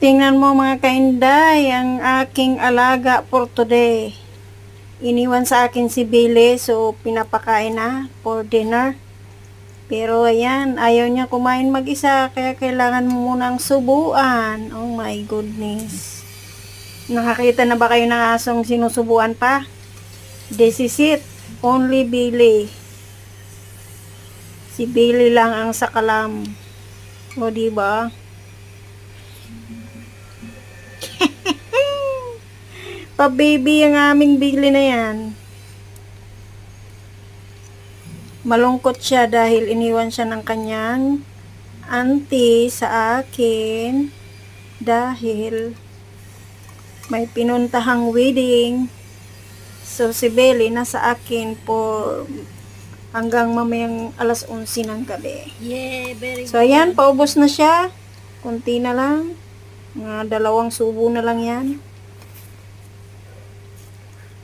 Tingnan mo mga kainday, ang aking alaga for today. Iniwan sa akin si Billy, so pinapakain na for dinner. Pero ayan, ayaw niya kumain mag-isa, kaya kailangan mo munang subuan. Oh my goodness. Nakakita na ba kayo ng asong sinusubuan pa? This is it, only Billy. Si Billy lang ang sakalam. O diba? Pa-baby ang aming Billy na yan. Malungkot siya dahil iniwan siya ng kanyang auntie sa akin dahil may pinuntahang wedding. So si Billy nasa akin for hanggang mamayang alas 11 ng gabi. Yeah, very So ayan, paubos na siya. Kunti na lang. Mga 2 subo na lang yan.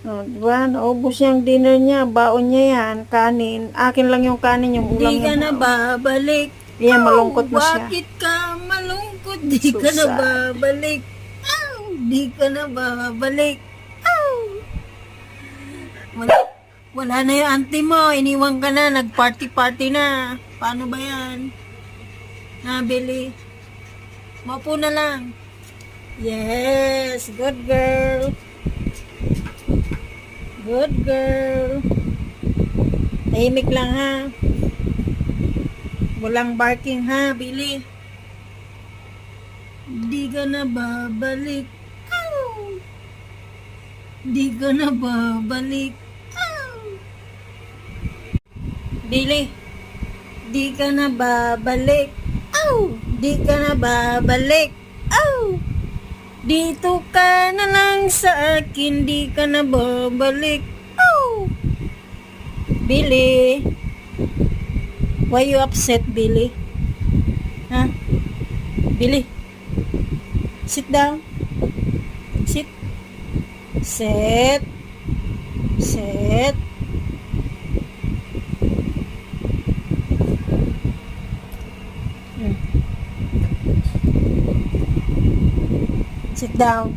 O, diba? Naubos yung dinner niya. Baon niya yan. Kanin. Akin lang yung kanin, yung ulam Di ka niya. na babalik. Yan, malungkot na siya. Bakit ka malungkot? Di So ka na sad. babalik. Di ka na babalik. Wala na yung auntie mo. Iniwan ka na. Nag-party-party na. Paano ba yan? Ha, Billy? Maupo na lang. Yes. Good girl. Good girl. Tahimik lang ha. Walang barking ha, Billy. Di ka na babalik. Di ka na babalik. Billy, di ka na babalik. Di ka na babalik. Dito ka na lang sa akin, di ka na babalik. Billy, why you upset, Billy? Ha? Billy, sit down. Sit. Sit. Sit. Sit down.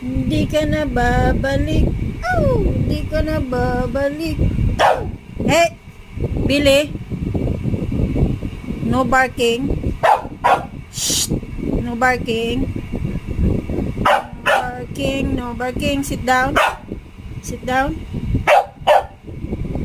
Hindi ka na babalik. Hindi ka na babalik. Hey! Billy! No barking. Shh! No barking. No barking. No barking. Sit down. Sit down.